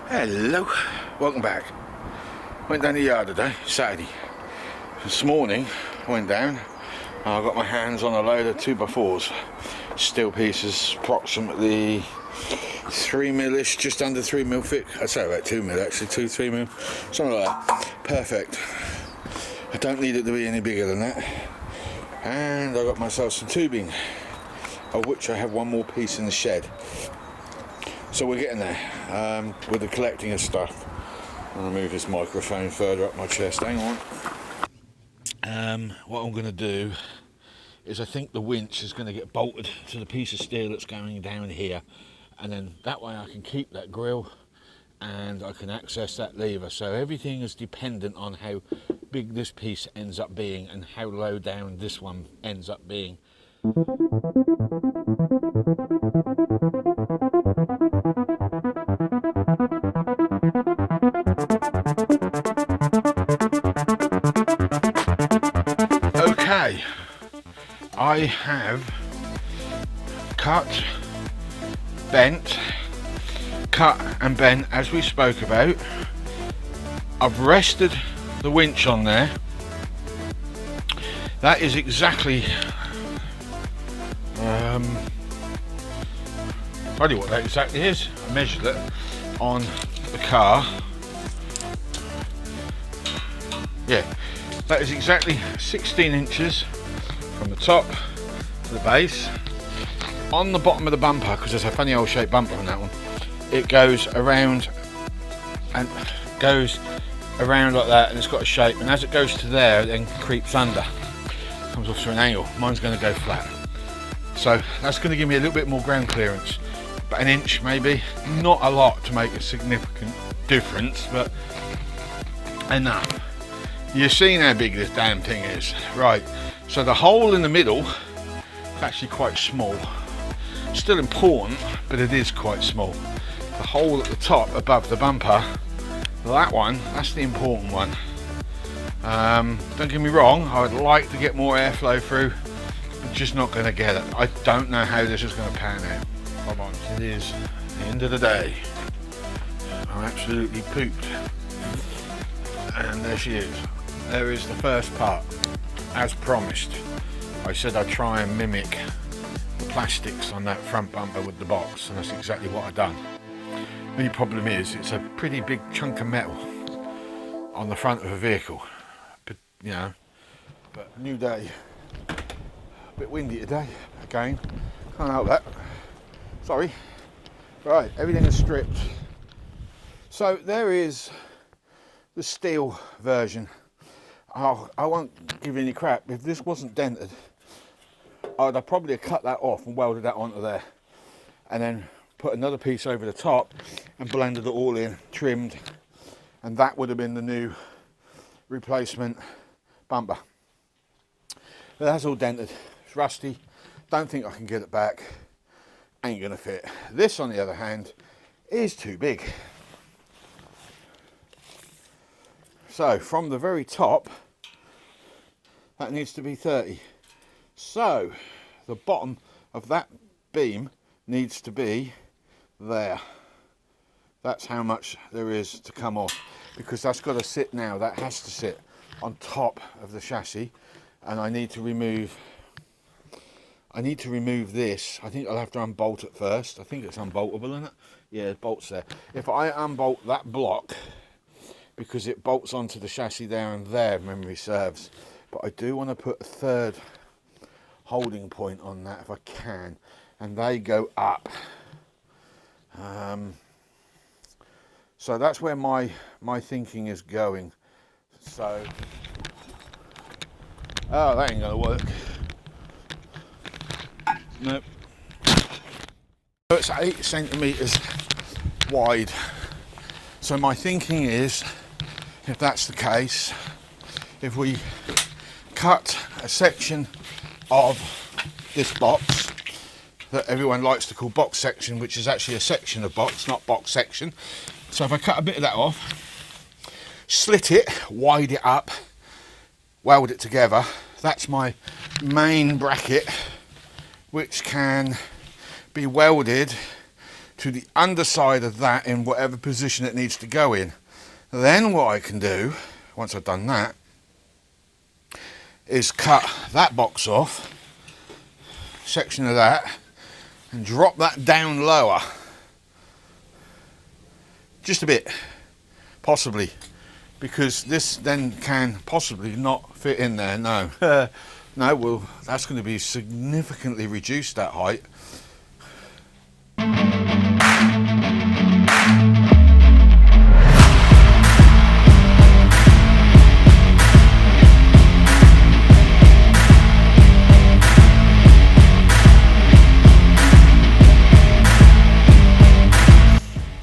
Hello, welcome back. Went down the yard today, Saturday. This morning I went down, I got my hands on a load of 2x4s, steel pieces, approximately 3mm-ish, just under 3mm thick. I'd say about 2mm actually, 3mm, something like that. Perfect. I don't need it to be any bigger than that. And I got myself some tubing, of which I have one more piece in the shed. So we're getting there with the collecting of stuff. I'll move this microphone further up my chest. Hang on. What I'm going to do is I think the winch is going to get bolted to the piece of steel that's going down here, and then that way I can keep that grill and I can access that lever. So everything is dependent on how big this piece ends up being and how low down this one ends up being. Okay, I have cut and bent as we spoke about. I've rested the winch on there. That is exactly probably what that exactly is. I measured it on the car. Yeah, that is exactly 16 inches from the top to the base. On the bottom of the bumper, because there's a funny old shaped bumper on that one, it goes around and goes around like that, and it's got a shape, and as it goes to there it then creeps under, comes off to an angle. Mine's going to go flat, so that's going to give me a little bit more ground clearance, about an inch maybe, not a lot to make a significant difference, but enough. You've seen how big this damn thing is, right? So the hole in the middle is actually quite small. Still important, but it is quite small. The hole at the top above the bumper, that one, that's the important one. Don't get me wrong, I would like to get more airflow through, but just not going to get it. I don't know how this is going to pan out. Come on, it is the end of the day. I'm absolutely pooped. And there she is. There is the first part. As promised, I said I'd try and mimic the plastics on that front bumper with the box, and that's exactly what I've done. The only problem is it's a pretty big chunk of metal on the front of a vehicle, but you know, but new day. A bit windy today again, can't help that, sorry. Right, everything is stripped. So there is the steel version. I won't give you any crap. If this wasn't dented, I'd have probably cut that off and welded that onto there, and then put another piece over the top and blended it all in, trimmed, and that would have been the new replacement bumper. But that's all dented. It's rusty. Don't think I can get it back. Ain't gonna fit. This, on the other hand, is too big. So from the very top, that needs to be 30. So the bottom of that beam needs to be there. That's how much there is to come off, because that's got to sit now. That has to sit on top of the chassis, and I need to remove this. I think I'll have to unbolt it first. I think it's unboltable, isn't it? Yeah, it bolts there. If I unbolt that block, because it bolts onto the chassis there and there, memory serves. But I do want to put a third holding point on that if I can, and they go up. So that's where my thinking is going. So, oh, that ain't gonna work. Nope. So it's 8 centimeters wide. So my thinking is, if that's the case, if we cut a section of this box that everyone likes to call box section, which is actually a section of box, not box section. So if I cut a bit of that off, slit it, wide it up, weld it together, that's my main bracket, which can be welded to the underside of that in whatever position it needs to go in. Then what I can do, once I've done that, is cut that box off, section of that, and drop that down lower. Just a bit, possibly, because this then can possibly not fit in there. No, no, well, that's going to be significantly reduced, that height.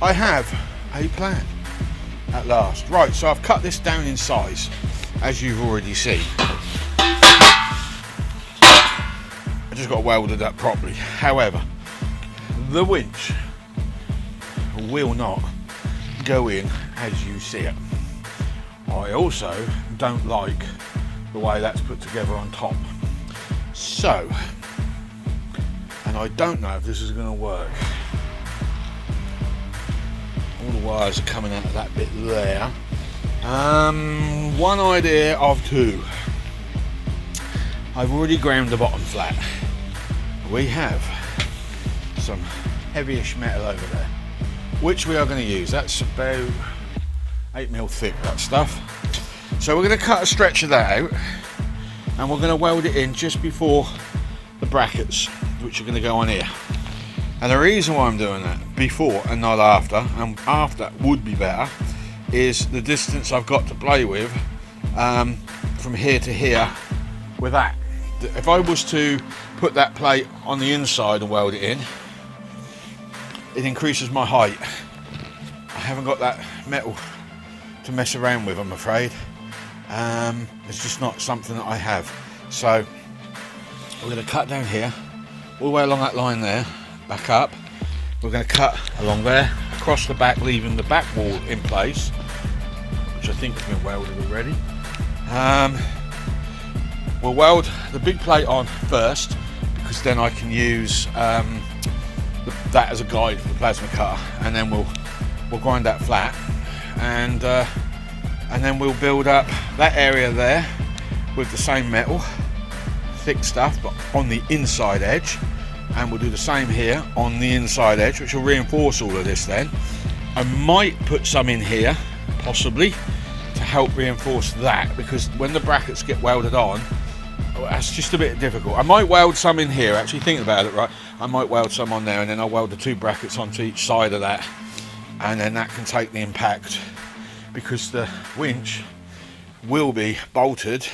I have a plan at last. Right, so I've cut this down in size, as you've already seen. I just got welded up properly. However, the winch will not go in as you see it. I also don't like the way that's put together on top. So, and I don't know if this is going to work. All the wires are coming out of that bit there. One idea of two. I've already ground the bottom flat. We have some heavyish metal over there, which we are going to use. That's about 8mm thick, that stuff. So we're going to cut a stretch of that out, and we're going to weld it in just before the brackets, which are going to go on here. And the reason why I'm doing that before and not after, and after would be better, is the distance I've got to play with from here to here with that. If I was to put that plate on the inside and weld it in, it increases my height. I haven't got that metal to mess around with, I'm afraid. It's just not something that I have. So we're going to cut down here, all the way along that line there, back up. We're going to cut along there, across the back, leaving the back wall in place, which I think has been welded already. We'll weld the big plate on first, because then I can use that as a guide for the plasma cutter, and then we'll grind that flat, and then we'll build up that area there with the same metal, thick stuff, but on the inside edge. And we'll do the same here on the inside edge, which will reinforce all of this then. I might put some in here, possibly, to help reinforce that, because when the brackets get welded on, that's just a bit difficult. I might weld some in here, actually, think about it, right? I might weld some on there, and then I'll weld the two brackets onto each side of that, and then that can take the impact, because the winch will be bolted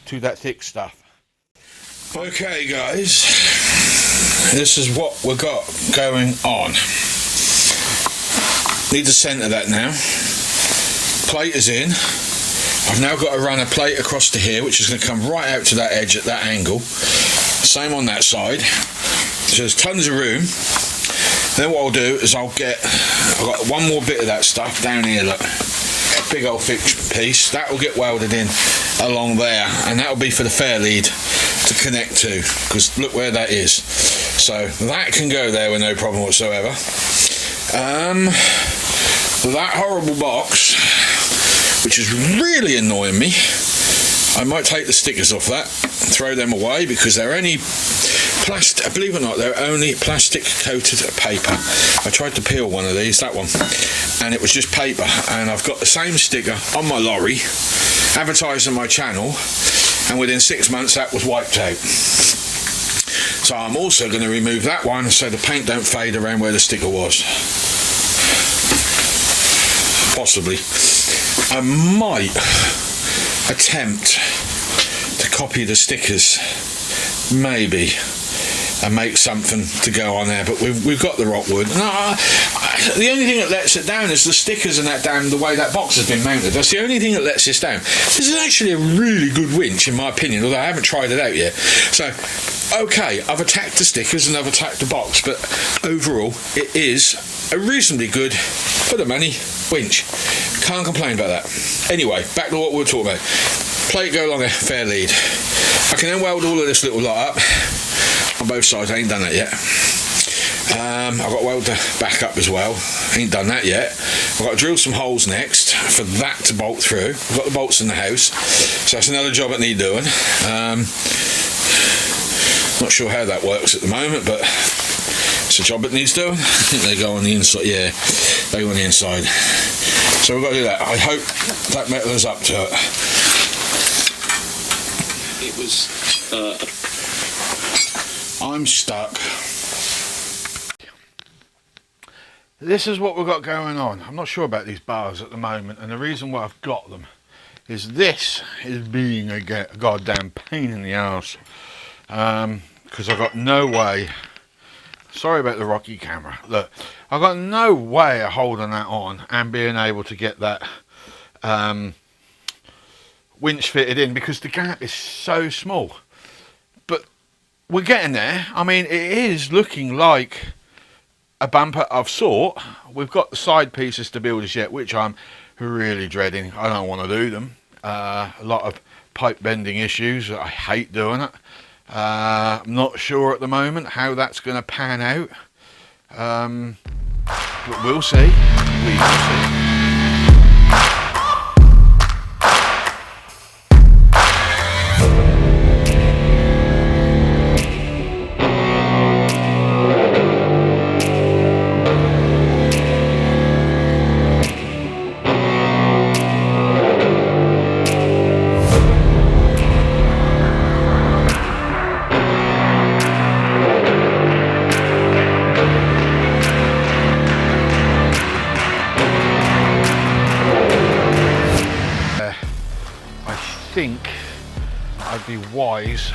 to that thick stuff. Okay guys, this is what we've got going on. Need to centre that now. Plate is in. I've now got to run a plate across to here, which is going to come right out to that edge at that angle. Same on that side. So there's tons of room. Then what I'll do is I've got one more bit of that stuff down here, look. Big old thick piece. That will get welded in along there, and that will be for the fair lead to connect to, because look where that is. So that can go there with no problem whatsoever. That horrible box, which is really annoying me, I might take the stickers off that, throw them away, because they're only plastic, believe it or not, they're only plastic coated paper. I tried to peel one of these, that one, and it was just paper, and I've got the same sticker on my lorry, advertised on my channel, and within 6 months that was wiped out. So I'm also going to remove that one so the paint don't fade around where the sticker was. Possibly. I might attempt to copy the stickers, maybe, and make something to go on there, but we've got the rockwood. The only thing that lets it down is the stickers and that down, the way that box has been mounted. That's the only thing that lets this down. This is actually a really good winch in my opinion, although I haven't tried it out yet. So okay, I've attacked the stickers and I've attacked the box, but overall it is a reasonably good, for the money, winch. Can't complain about that. Anyway, back to what we were talking about. Plate go along a fair lead. I can then weld all of this little lot up on both sides. I ain't done that yet. I've got to weld the back up as well. Ain't done that yet. I've got to drill some holes next for that to bolt through. I've got the bolts in the house, so that's another job that needs doing. Not sure how that works at the moment, but it's a job that needs doing. I think they go on the inside. Yeah, they go on the inside. So we've got to do that. I hope that metal is up to it. It was. I'm stuck. This is what we've got going on. I'm not sure about these bars at the moment, and the reason why I've got them is this is being a goddamn pain in the arse. Because I've got no way. Sorry about the rocky camera. Look, I've got no way of holding that on and being able to get that winch fitted in because the gap is so small. But we're getting there. I mean, it is looking like a bumper of sort. We've got the side pieces to build as yet, which I'm really dreading. I don't want to do them. A lot of pipe bending issues. I hate doing it. I'm not sure at the moment how that's going to pan out, but we'll see. We will see. I think I'd be wise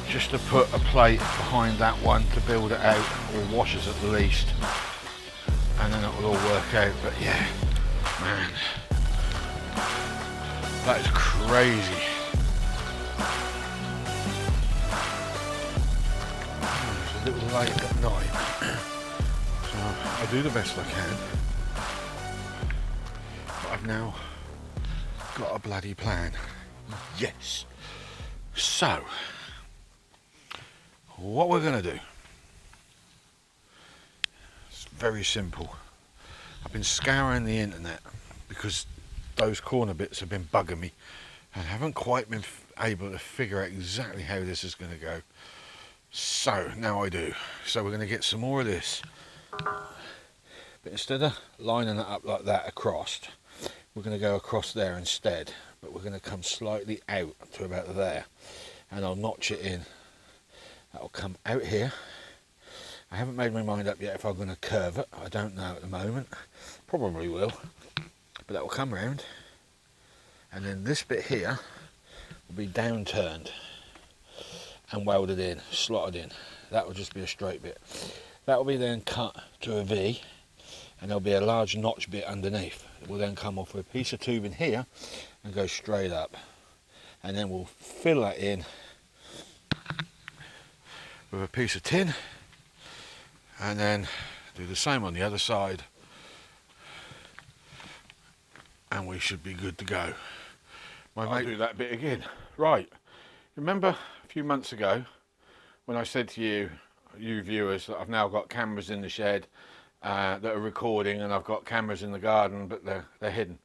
just to put a plate behind that one to build it out, or washers at the least, and then it will all work out. But yeah, man, that is crazy. It's a little late at night, so I do the best I can, but I've now got a bloody plan. Yes. So what we're going to do, it's very simple. I've been scouring the internet because those corner bits have been bugging me and haven't quite been able to figure out exactly how this is going to go. So now I do. So we're going to get some more of this, but instead of lining it up like that across, we're going to go across there instead, but we're going to come slightly out to about there, and I'll notch it in. That'll come out here. I haven't made my mind up yet if I'm going to curve it. I don't know at the moment. Probably will, but that will come round, and then this bit here will be downturned and welded in, slotted in. That will just be a straight bit. That will be then cut to a V, and there'll be a large notch bit underneath. It will then come off with a piece of tube in here and go straight up, and then we'll fill that in with a piece of tin, and then do the same on the other side, and we should be good to go. I'll do that bit again. Right, remember a few months ago when I said to you viewers, that I've now got cameras in the shed that are recording, and I've got cameras in the garden, but they're hidden.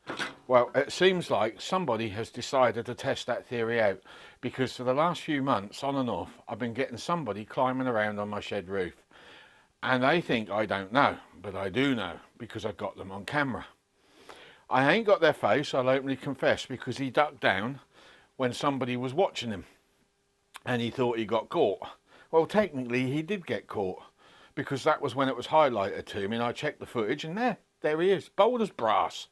Well, it seems like somebody has decided to test that theory out, because for the last few months, on and off, I've been getting somebody climbing around on my shed roof, and they think I don't know, but I do know, because I've got them on camera. I ain't got their face, I'll openly confess, because he ducked down when somebody was watching him, and he thought he got caught. Well, technically he did get caught, because that was when it was highlighted to me, and I checked the footage, and there he is, bold as brass,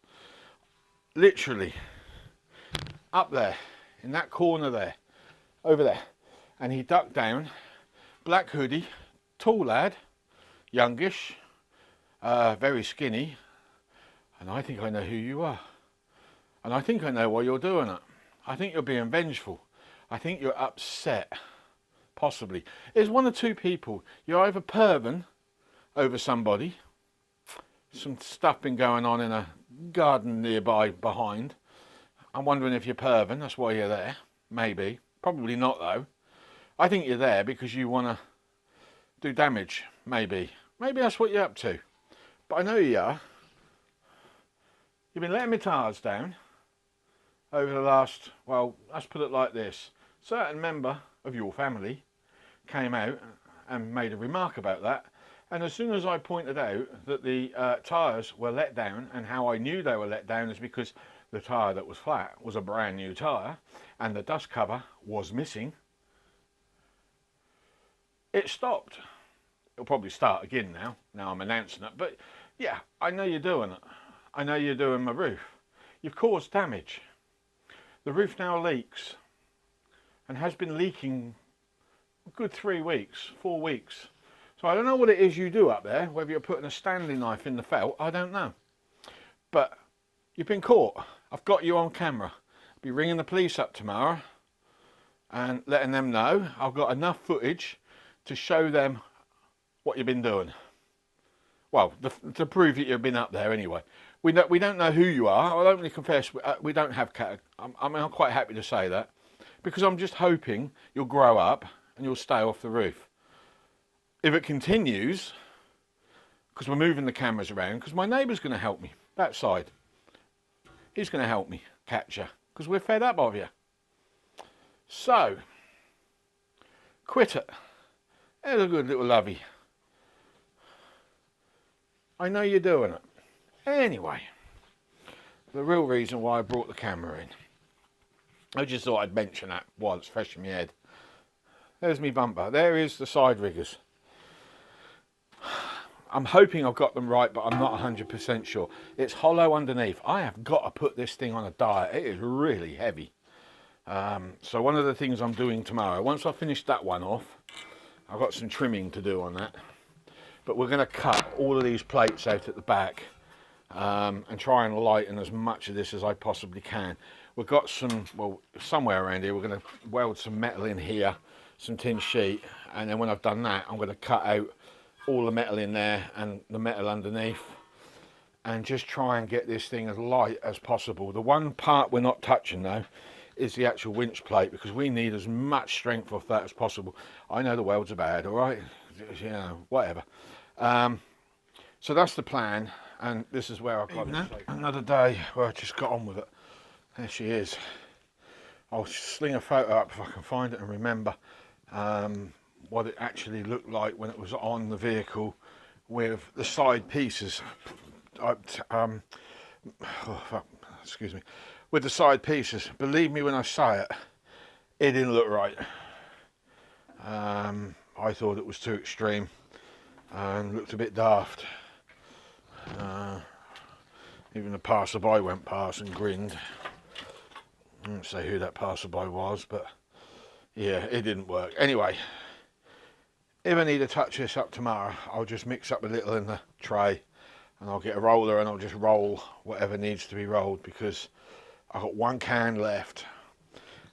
literally up there in that corner there, over there. And he ducked down, black hoodie, tall lad, youngish, very skinny, and I think I know who you are, and I think I know why you're doing it. I think you're being vengeful. I think you're upset. Possibly. There's one or two people. You're either perving over somebody, some stuff been going on in a garden nearby behind. I'm wondering if you're perving, that's why you're there. Maybe. Probably not though. I think you're there because you want to do damage, maybe. Maybe that's what you're up to. But I know you are. You've been letting my tyres down over the last, well, let's put it like this. A certain member of your family came out and made a remark about that. And as soon as I pointed out that the tyres were let down, and how I knew they were let down is because the tyre that was flat was a brand new tyre and the dust cover was missing, it stopped. It'll probably start again now I'm announcing it. But yeah, I know you're doing it. I know you're doing my roof. You've caused damage. The roof now leaks and has been leaking a good 3 weeks, 4 weeks. So I don't know what it is you do up there, whether you're putting a Stanley knife in the felt, I don't know. But you've been caught. I've got you on camera. I'll be ringing the police up tomorrow and letting them know I've got enough footage to show them what you've been doing. Well, to prove that you've been up there anyway. We don't know who you are. I'll openly confess we don't have I'm quite happy to say that, because I'm just hoping you'll grow up and you'll stay off the roof. If it continues, because we're moving the cameras around, because my neighbour's going to help me, that side. He's going to help me catch you, because we're fed up of you. So, quit it. There's a good little lovey. I know you're doing it. Anyway, the real reason why I brought the camera in, I just thought I'd mention that while it's fresh in my head. There's me bumper. There is the side riggers. I'm hoping I've got them right, but I'm not 100% sure. It's hollow underneath. I have got to put this thing on a diet. It is really heavy. So one of the things I'm doing tomorrow, once I finish that one off, I've got some trimming to do on that. But we're going to cut all of these plates out at the back and try and lighten as much of this as I possibly can. We've got some, well, somewhere around here, we're going to weld some metal in here, some tin sheet, and then when I've done that, I'm going to cut out all the metal in there and the metal underneath and just try and get this thing as light as possible. The one part we're not touching though is the actual winch plate, because we need as much strength off that as possible. I know the welds are bad, all right, you know, whatever. So that's the plan, and this is where I've got it. Another day where I just got on with it. There she is. I'll sling a photo up if I can find it and remember what it actually looked like when it was on the vehicle with the side pieces. Excuse me. With the side pieces. Believe me when I say it, it didn't look right. I thought it was too extreme and looked a bit daft. Even the passerby went past and grinned. I won't say who that passerby was, but yeah, it didn't work. Anyway, if I need to touch this up tomorrow, I'll just mix up a little in the tray and I'll get a roller and I'll just roll whatever needs to be rolled, because I've got one can left.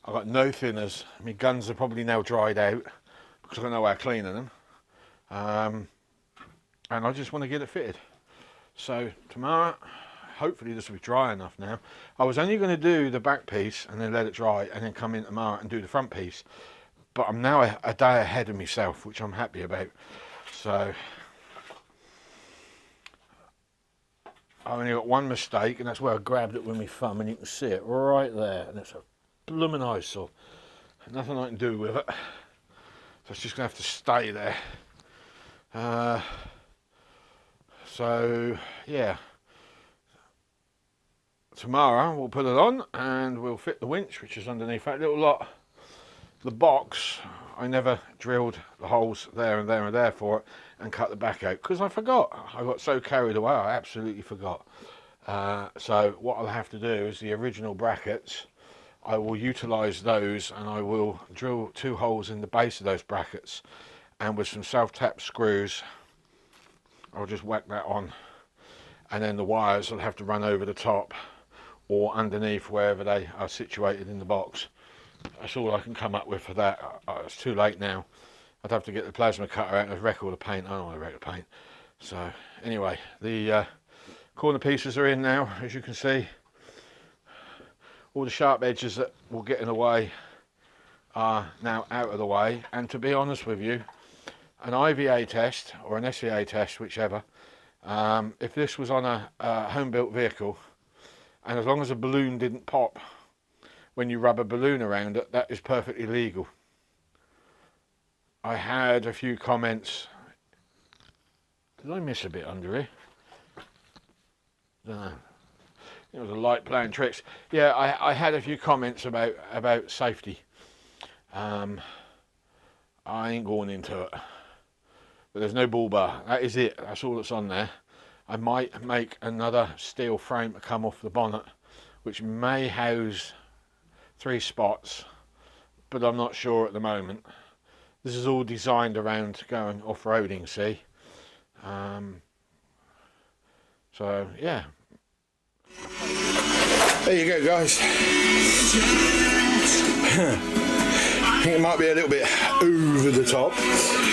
I've got no thinners. My guns are probably now dried out because I don't know how cleaning them. And I just want to get it fitted. So tomorrow, hopefully this will be dry enough now. I was only going to do the back piece and then let it dry and then come in tomorrow and do the front piece. But I'm now a day ahead of myself, which I'm happy about. So I've only got one mistake, and that's where I grabbed it with my thumb, and you can see it right there, and it's a blooming eyesore. Nothing I can do with it, so it's just going to have to stay there. So yeah, tomorrow we'll put it on and we'll fit the winch, which is underneath that little lot. The box, I never drilled the holes there and there and there for it and cut the back out because I forgot. I got so carried away, I absolutely forgot. So what I'll have to do is the original brackets, I will utilise those and I will drill 2 holes in the base of those brackets, and with some self-tap screws I'll just whack that on, and then the wires will have to run over the top or underneath wherever they are situated in the box. That's all I can come up with for that. It's too late now. I'd have to get the plasma cutter out and wreck all the paint. I don't want to wreck the paint. So anyway, the corner pieces are in now, as you can see. All the sharp edges that will get in the way are now out of the way, and to be honest with you, an IVA test or an SVA test, whichever, if this was on a home-built vehicle, and as long as a balloon didn't pop when you rub a balloon around it, that is perfectly legal. I had a few comments. Did I miss a bit under here? Don't know. It was a light playing tricks. Yeah, I had a few comments about safety. I ain't going into it. But there's no bull bar. That is it. That's all that's on there. I might make another steel frame to come off the bonnet, which may house 3 spots, but I'm not sure at the moment. This is all designed around going off-roading, see? So, yeah. There you go, guys. I think it might be a little bit over the top,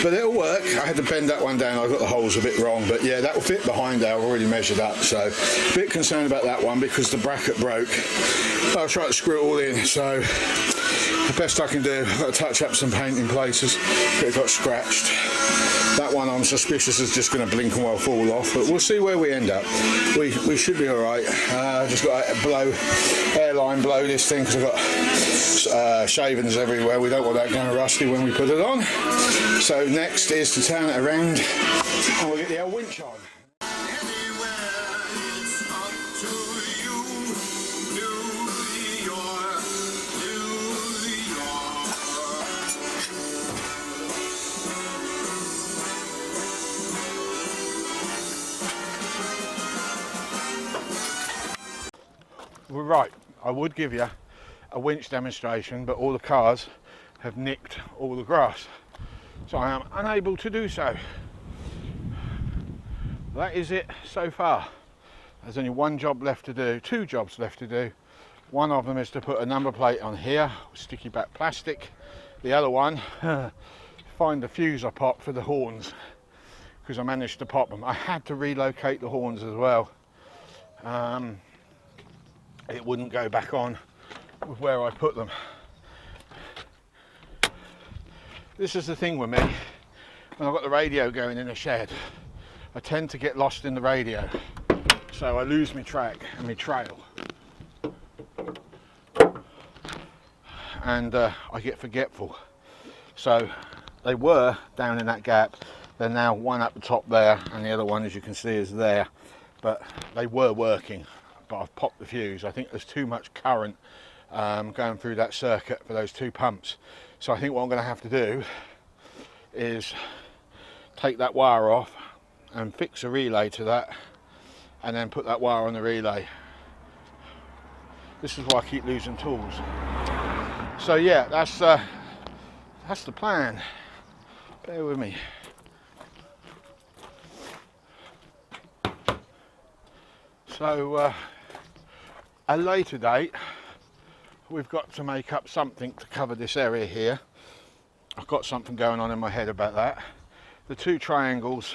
but it'll work. I had to bend that one down. I got the holes a bit wrong, but yeah, that will fit behind there. I've already measured up, so a bit concerned about that one because the bracket broke. I'll try to screw it all in, so the best I can do, I've got to touch up some paint in places. It got scratched. That one I'm suspicious is just going to blink and well fall off, but we'll see where we end up. We should be alright. Just got to airline blow this thing because I've got shavings everywhere. We don't want that going rusty when we put it on. So next is to turn it around and we'll get the old winch on. We're right, I would give you a winch demonstration, but all the cars have nicked all the grass, so I am unable to do so. That is it so far. There's only one job left to do, 2 jobs left to do. One of them is to put a number plate on here, sticky back plastic. The other one, find the fuse I popped for the horns, because I managed to pop them. I had to relocate the horns as well. It wouldn't go back on with where I put them. This is the thing with me, when I've got the radio going in a shed, I tend to get lost in the radio, so I lose my track and my trail, and I get forgetful. So they were down in that gap, they're now one up the top there and the other one, as you can see, is there, but they were working. But I've popped the fuse. I think there's too much current going through that circuit for those 2 pumps. So I think what I'm going to have to do is take that wire off and fix a relay to that, and then put that wire on the relay. This is why I keep losing tools. So yeah, that's the plan. Bear with me. So a later date, we've got to make up something to cover this area here. I've got something going on in my head about that. The 2 triangles,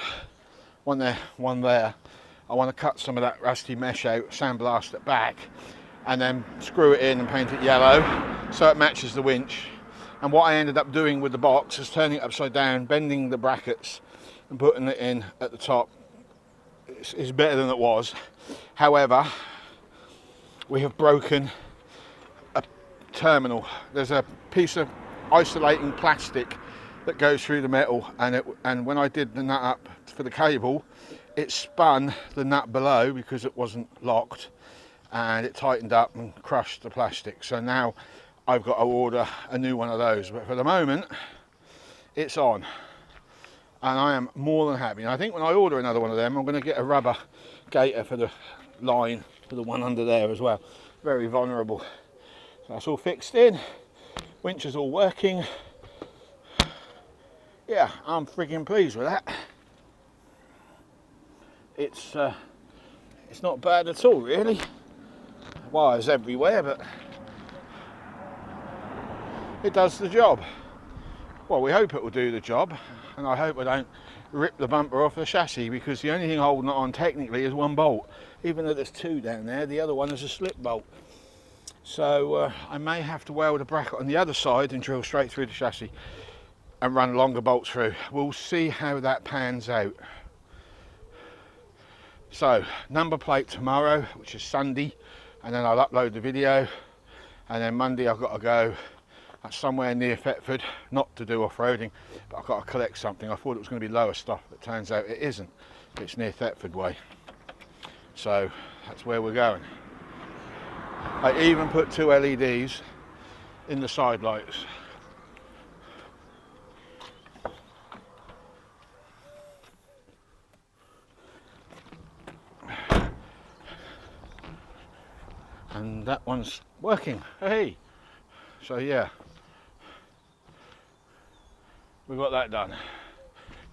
one there, one there, I want to cut some of that rusty mesh out, sandblast it back, and then screw it in and paint it yellow so it matches the winch. And what I ended up doing with the box is turning it upside down, bending the brackets and putting it in at the top. It's better than it was. However, we have broken a terminal. There's a piece of isolating plastic that goes through the metal, and when I did the nut up for the cable, it spun the nut below because it wasn't locked, and it tightened up and crushed the plastic. So now I've got to order a new one of those, but for the moment it's on, and I am more than happy. And I think when I order another one of them, I'm going to get a rubber gaiter for the line for the one under there as well. Very vulnerable. So that's all fixed in, winch is all working. Yeah, I'm freaking pleased with that. It's not bad at all, really. Wires everywhere, but it does the job. Well, we hope it will do the job, and I hope I don't rip the bumper off the chassis, because the only thing holding it on technically is 1 bolt. Even though there's 2 down there, the other one is a slip bolt. So I may have to weld a bracket on the other side and drill straight through the chassis and run longer bolts through. We'll see how that pans out. So number plate tomorrow, which is Sunday, and then I'll upload the video, and then Monday I've got to go somewhere near Thetford, not to do off-roading, but I've got to collect something. I thought it was going to be lower stuff, but it turns out it isn't. It's near Thetford way, so that's where we're going. I even put 2 LEDs in the side lights. And that one's working. Hey! So yeah, we've got that done.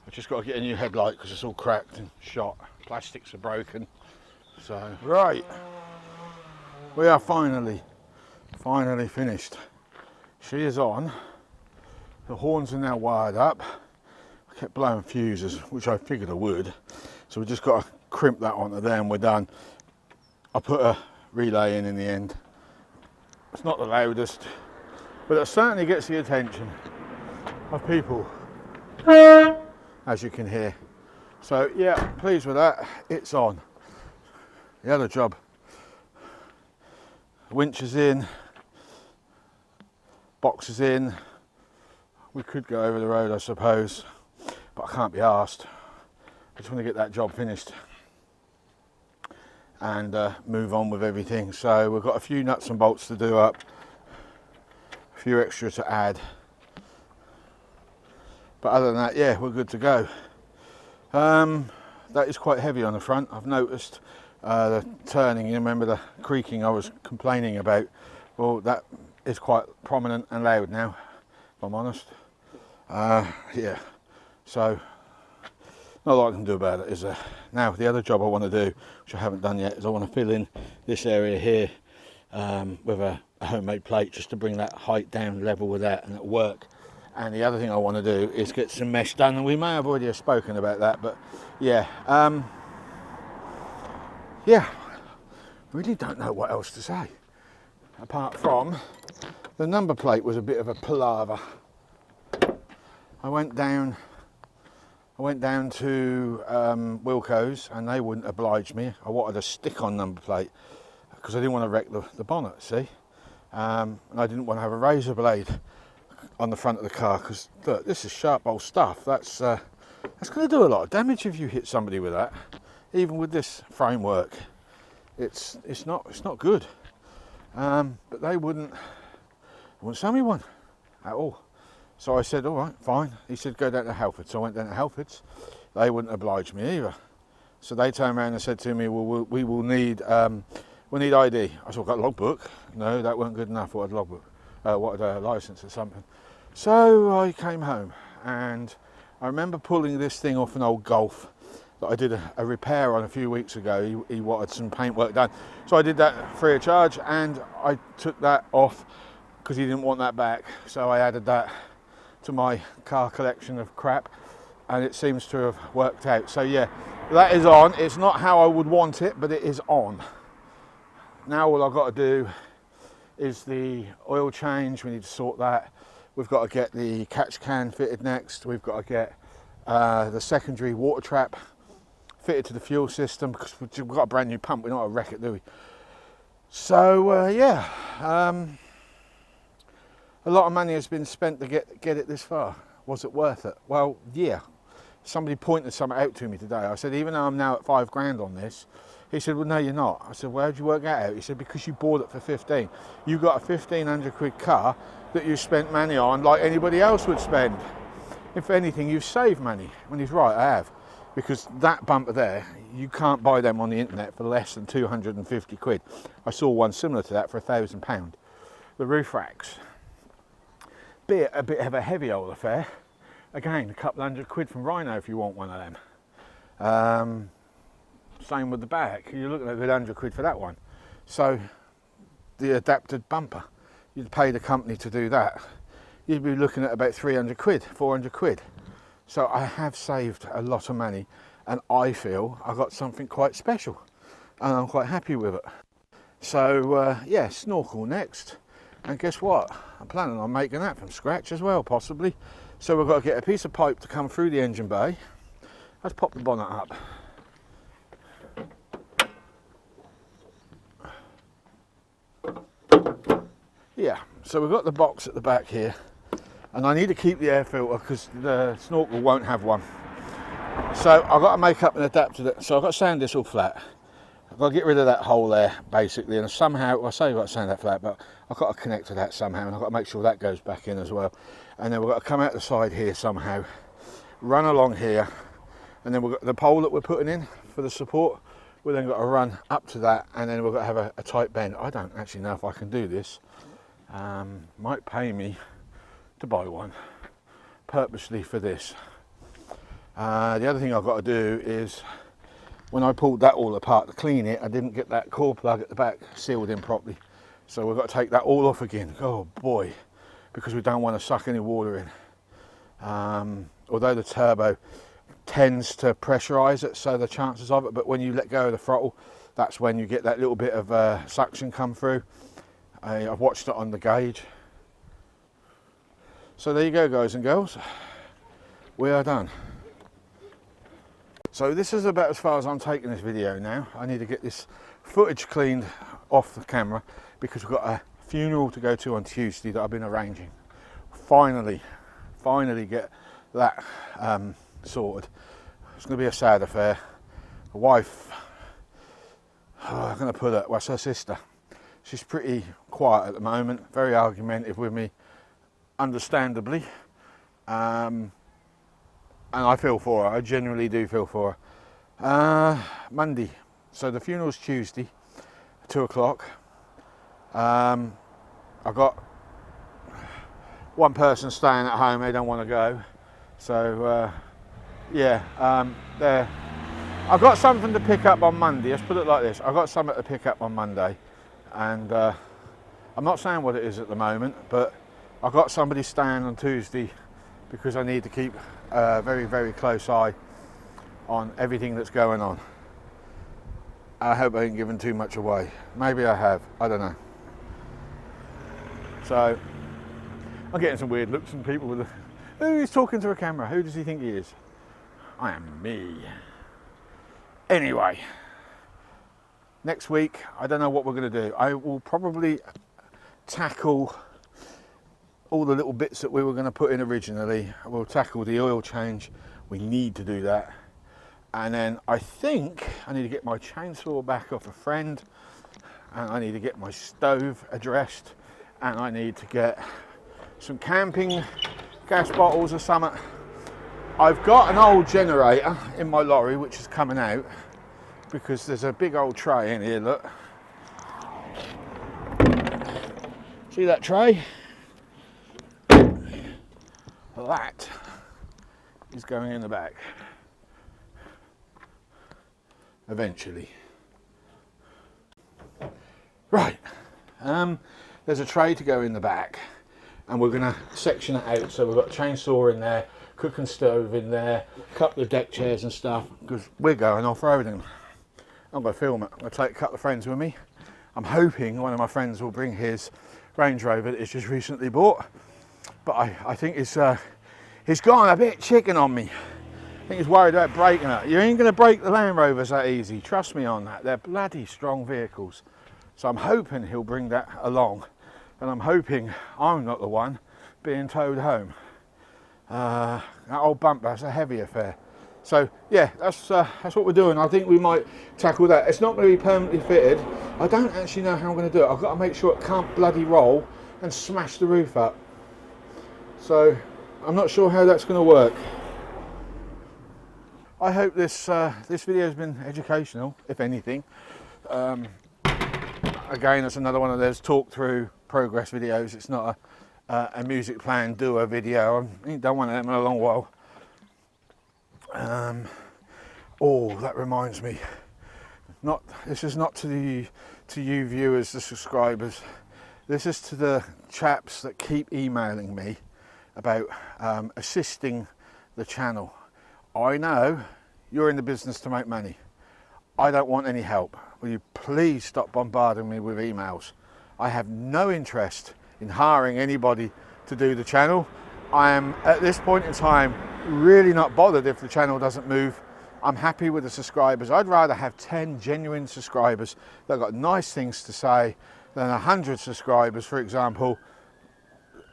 I've just got to get a new headlight because it's all cracked and shot. Plastics are broken. So, right. We are finally finished. She is on. The horns are now wired up. I kept blowing fuses, which I figured I would. So we just got to crimp that onto there and we're done. I put a relay in the end. It's not the loudest, but it certainly gets the attention of people, as you can hear. So yeah, pleased with that. It's on. The other job, winch is in, box is in. We could go over the road, I suppose, but I can't be arsed. I just want to get that job finished and move on with everything. So we've got a few nuts and bolts to do up, a few extra to add, but other than that, yeah, we're good to go. That is quite heavy on the front. I've noticed the turning. You remember the creaking I was complaining about? Well, that is quite prominent and loud now, if I'm honest. Yeah, so not a lot I can do about it, is there? Now, the other job I want to do, which I haven't done yet, is I want to fill in this area here with a homemade plate, just to bring that height down level with that, and it'll work. And the other thing I want to do is get some mesh done, and we may have already spoken about that, but yeah, yeah, really don't know what else to say, apart from the number plate was a bit of a palaver. I went down to Wilco's and they wouldn't oblige me. I wanted a stick-on number plate because I didn't want to wreck the bonnet, see? And I didn't want to have a razor blade on the front of the car because, look, this is sharp old stuff. That's going to do a lot of damage if you hit somebody with that. Even with this framework, it's not good. But they wouldn't sell me one at all. So I said, all right, fine. He said, go down to Halfords. So I went down to Halfords. They wouldn't oblige me either. So they turned around and said to me, well, we will need, we need ID. I said, I've got a logbook. No, that weren't good enough. What a logbook? What a license or something. So I came home and I remember pulling this thing off an old Golf that I did a repair on a few weeks ago. He wanted some paintwork done. So I did that free of charge and I took that off because he didn't want that back. So I added that to my car collection of crap and it seems to have worked out. So yeah, that is on. It's not how I would want it, but it is on. Now all I've got to do is the oil change. We need to sort that. We've got to get the catch can fitted next. We've got to get the secondary water trap fitted to the fuel system because we've got a brand new pump. We're not a wreck it, do we? So yeah, a lot of money has been spent to get it this far. Was it worth it? Well, yeah. Somebody pointed something out to me today. I said, even though I'm now at 5 grand on this, he said, well, no, you're not. I said, well, how'd you work that out? He said, because you bought it for 15. You got a 1,500 quid car that you spent money on like anybody else would spend. If anything, you've saved money. When he's right, I have. Because that bumper there, you can't buy them on the internet for less than 250 quid. I saw one similar to that for £1,000. The roof racks. Be a bit of a heavy old affair. Again, a couple hundred quid from Rhino if you want one of them. Same with the back. You're looking at a good 100 quid for that one. So the adapted bumper, you'd pay the company to do that. You'd be looking at about 300 quid, 400 quid. So I have saved a lot of money and I feel I got something quite special and I'm quite happy with it. So yeah, snorkel next. And guess what? I'm planning on making that from scratch as well, possibly. So we've got to get a piece of pipe to come through the engine bay. Let's pop the bonnet up. Yeah, so we've got the box at the back here, and I need to keep the air filter because the snorkel won't have one. So I've got to make up an adapter. So I've got to sand this all flat. I've got to get rid of that hole there, basically, and somehow, well, I say I've got to sand that flat, but I've got to connect to that somehow, and I've got to make sure that goes back in as well. And then we've got to come out the side here somehow, run along here, and then we've got the pole that we're putting in for the support. We've then got to run up to that, and then we've got to have a tight bend. I don't actually know if I can do this. Might pay me to buy one purposely for this. The other thing I've got to do is, when I pulled that all apart to clean it, I didn't get that core plug at the back sealed in properly. So we've got to take that all off again. Oh boy, because we don't want to suck any water in. Although the turbo tends to pressurize it, so the chances of it, but when you let go of the throttle, that's when you get that little bit of suction come through. I've watched it on the gauge. So there you go, guys and girls. We are done. So this is about as far as I'm taking this video now. I need to get this footage cleaned off the camera because we've got a funeral to go to on Tuesday that I've been arranging. Finally get that sorted. It's going to be a sad affair. The wife, I'm going to put it, well, it's her sister. She's pretty quiet at the moment, very argumentative with me, understandably. And I feel for her, I genuinely do feel for her. Monday, so the funeral's Tuesday, 2 o'clock. I've got one person staying at home, they don't want to go. So, there. I've got something to pick up on Monday, let's put it like this. I've got something to pick up on Monday. And I'm not saying what it is at the moment, but I've got somebody staying on Tuesday because I need to keep a very, very close eye on everything that's going on. I hope I ain't given too much away. Maybe I have, I don't know. So I'm getting some weird looks from people with who's talking to a camera? Who does he think he is? I am me. Anyway. Next week, I don't know what we're going to do. I will probably tackle all the little bits that we were going to put in originally. We'll tackle the oil change. We need to do that. And then I think I need to get my chainsaw back off a friend. And I need to get my stove addressed. And I need to get some camping gas bottles or something. I've got an old generator in my lorry which is coming out. Because there's a big old tray in here, look. See that tray? That is going in the back. Eventually. Right. There's a tray to go in the back. And we're going to section it out. So we've got a chainsaw in there, cooking stove in there, a couple of deck chairs and stuff. Because we're going off-roading. I'm going to film it. I'm going to take a couple of friends with me. I'm hoping one of my friends will bring his Range Rover that he's just recently bought. But I think he's gone a bit chicken on me. I think he's worried about breaking it. You ain't going to break the Land Rovers that easy. Trust me on that. They're bloody strong vehicles. So I'm hoping he'll bring that along. And I'm hoping I'm not the one being towed home. That old bumper, that's a heavy affair. So yeah, that's what we're doing. I think we might tackle that. It's not going to be permanently fitted. I don't actually know how I'm going to do it. I've got to make sure it can't bloody roll and smash the roof up. So I'm not sure how that's going to work. I hope this video has been educational, if anything. Again, it's another one of those talk through progress videos. It's not a music playing doer video. I ain't done one of them in a long while. Oh, that reminds me. This is not to you viewers, the subscribers. This is to the chaps that keep emailing me about assisting the channel. I know you're in the business to make money. I don't want any help. Will you please stop bombarding me with emails? I have no interest in hiring anybody to do the channel. I am at this point in time really not bothered if the channel doesn't move. I'm happy with the subscribers. I'd rather have 10 genuine subscribers that got nice things to say than 100 subscribers, for example,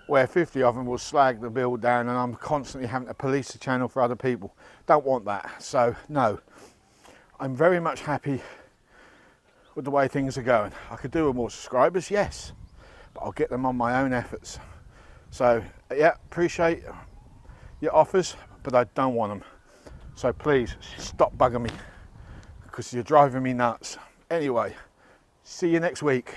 where 50 of them will slag the build down and I'm constantly having to police the channel for other people. Don't want that. So no, I'm very much happy with the way things are going. I could do with more subscribers, yes, but I'll get them on my own efforts. So yeah, appreciate your offers, but I don't want them. So please stop bugging me because you're driving me nuts. Anyway, see you next week.